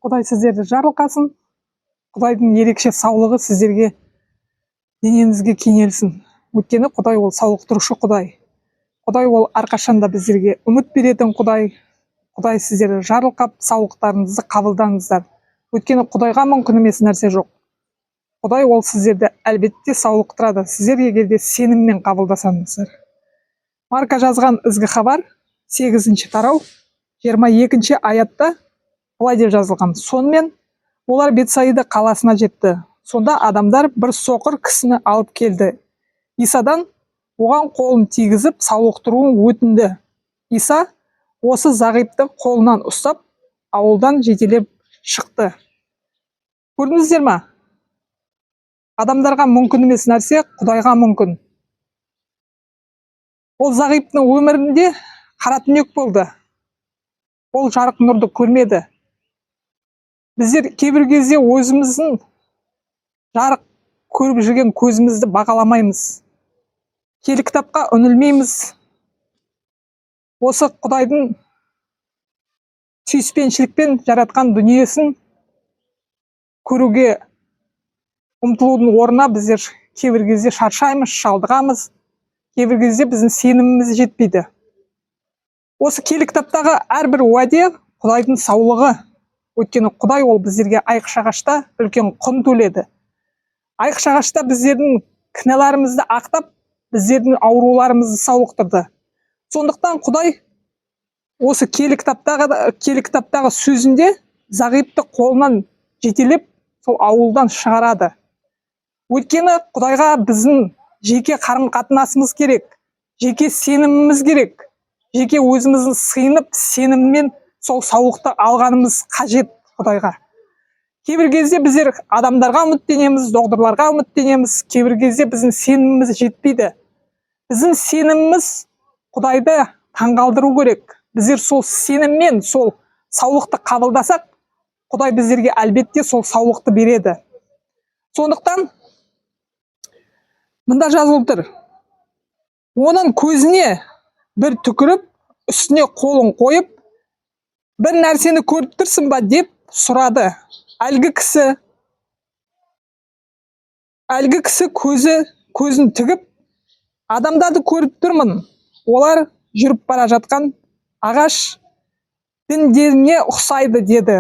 Құдай сіздерді жарылқасын. Құдайдың ерекше саулығы сіздерге, денеңізге кеңелсін. Өйткені Құдай ол сауықтырушы Құдай. Құдай ол әрқашанда біздерге үміт беретін Құдай. Құдай сіздерді жарылқап, саулықтарыңызды қабылдаңыздар. Өйткені Құдайға мүмкін емес нәрсе жоқ. Құдай ол сіздерді әлбетте саулықтырады, сіздер егер де сеніммен қабылдасаңыздар. Марка жазған ізгі хабар 8-ші тарау 22-ші аятта былай деп жазылған: сонымен олар Бетсаида қаласына жетті. Сонда адамдар бір соқыр кісіні алып келді. Исадан оған қолын тигізіп сауықтыруын өтінді. Иса осы зағипты қолынан ұстап, ауылдан жетелеп шықты. Көрдіңіздер ме? Адамдарға мүмкін емес нәрсе Құдайға мүмкін. Ол зағиптың өмірінде қара түнек болды. Ол жарық нұрды көрмеді. Біздер кейбір кезде өзіміздің жарық көріп жүрген көзімізді бағаламаймыз. Киелі кітапқа үңілмейміз. Осы Құдайдың сүйіспеншілікпен жаратқан дүниесін көруге ұмтылудың орнына біздер кейбір кезде шаршаймыз, шалдығамыз. Кейбір кезде біздің сеніміміз жетпейді. Осы киелі кітаптағы әрбір уәде Құдайдың саулығы. Өйткені Құдай ол біздерге айқыш-ағашта үлкен құн төледі. Айқыш-ағашта біздердің кінәларымызды ақтап, біздердің ауруларымызды сауықтырды. Сондықтан Құдай осы киелі кітаптағы сөзінде зағипты қолынан жетелеп, сол ауылдан шығарады. Өйткені Құдайға біздің жеке қарым-қатынасымыз керек, жеке сеніміміз керек, жеке өзіміздің сыйынып, сеніммен сол саулықты алғанымыз қажет Құдайға. Кейбір кезде біздер адамдарға үміттенеміз, доғдырларға үміттенеміз, кейбір кезде біздің сеніміміз жетпейді. Біздің сеніміміз Құдайды таңғалдыру керек. Біздер сол сеніммен сол саулықты қабылдасақ, Құдай біздерге әлбетте сол саулықты береді. Сондықтан мында жазылып тұр: оның көзіне бір түкіріп, үстіне қолын қойып, бір нәрсені көріп тұрсың ба деп сұрады. Әлгі кісі көзін тігіп, адамдарды көріп тұрмын, олар жүріп бара жатқан ағаш діндеріне ұқсайды деді.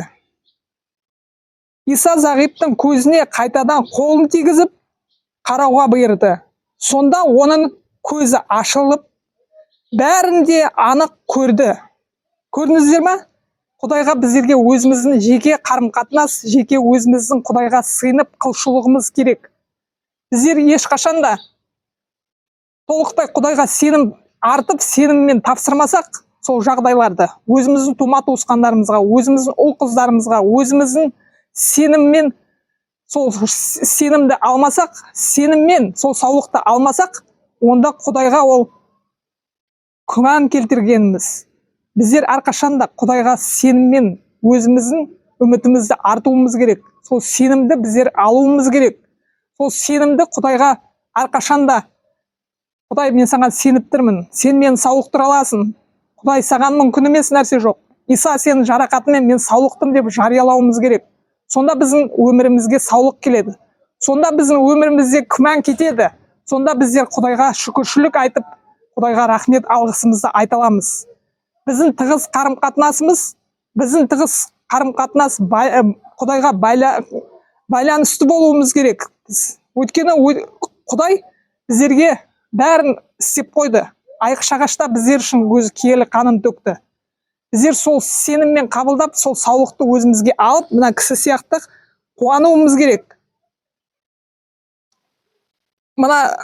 Иса зағиптың көзіне қайтадан қолын тигізіп қарауға бұйырды. Сонда оның көзі ашылып, бәрін де анық көрді. Көрдіңіздер ме? Құдайға біздерге өзіміздің жеке қарым-қатынас, жеке өзіміздің Құдайға сыйынып құлшылығымыз керек. Біздер ешқашанда толықтай Құдайға сенім артып, сеніммен тапсырмасақ, сол жағдайларды өзіміздің тума-туысқандарымызға, өзіміздің ұл-қыздарымызға, өзіміздің сеніммен сол сенімді алмасақ, сеніммен сол саулықты алмасақ, онда Құдайға ол күмән келтіргеніміз. Біздер әрқашанда Құдайға сеніммен өзіміздің үмітімізді артуымыз керек. Сол сенімді біздер алуымыз керек. Сол сенімді Құдайға әрқашанда: Құдай, мен саған сеніп тұрмын, сен мені сауықтыра аласың. Құдай, саған мүмкін емес нәрсе жоқ. Иса, сенің жарақатыңмен мен саулықтым деп жариялауымыз керек. Сонда біздің өмірімізге саулық келеді. Сонда біздің өмірімізде күмән кетеді. Сонда біздер Құдайға шүкіршілік айтып, Құдайға рахмет алғысымызды айта аламыз. Біздің тығыз қарым-қатынас Құдайға байланысты болуымыз керек. Өйткені Құдай біздерге бәрін істеп қойды. Айқыш-ағашта біздер үшін өзі киелі қанын төкті. Біздер сол сеніммен қабылдап, сол саулықты өзімізге алып, мына кісі сияқты қуануымыз керек. Мына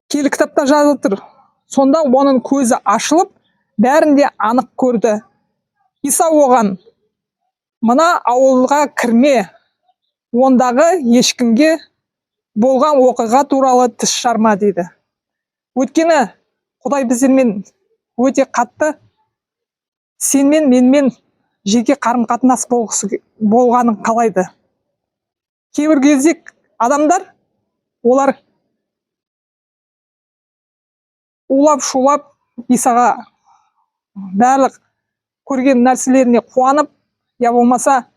киелі кітапта жазылып тұр: сонда оның көзі ашылып, бәрін де анық көрді. Иса оған: мына ауылға кірме, ондағы ешкімге болған оқиға туралы тіс жарма дейді. Өйткені Құдай біздермен өте қатты сенмен менмен жеке қарым-қатынас болғанын қалайды. Кейбір кезде адамдар, олар улап-шулап Исаға барлық көрген нәрселеріне қуанып, я болмаса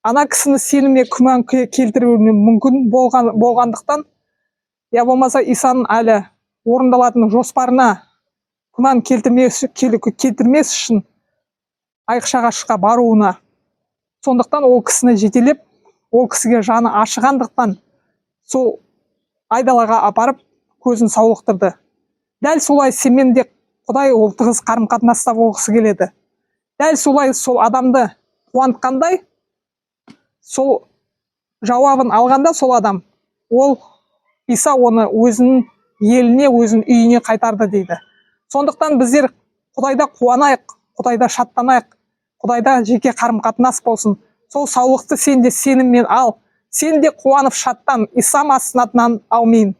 ана кісіні сеніміне күмән келтіруіне мүмкін болғандықтан, я болмаса Исаның әлі орындалатын жоспарына күмән келтірмес үшін айқыш ағашқа баруына, сондықтан ол кісіні жетелеп, ол кісіге жаны ашығандықтан сол айдалаға апарып көзін саулықтырды. Дәл солай сенімен де Құдай ол тығыз қарым-қатынаста болғысы келеді. Дәл солай сол адамды қуантқандай, сол жауабын алғанда сол адам, ол Иса оны өзінің еліне, өзінің үйіне қайтарды дейді. Сондықтан біздер Құдайда қуанайық, Құдайда шаттанайық, Құдайда жеке қарым-қатынас болсын. Сол саулықты сен де сеніммен ал, сен де қуанып шаттан. Иса Масih'ın атынан, аумин.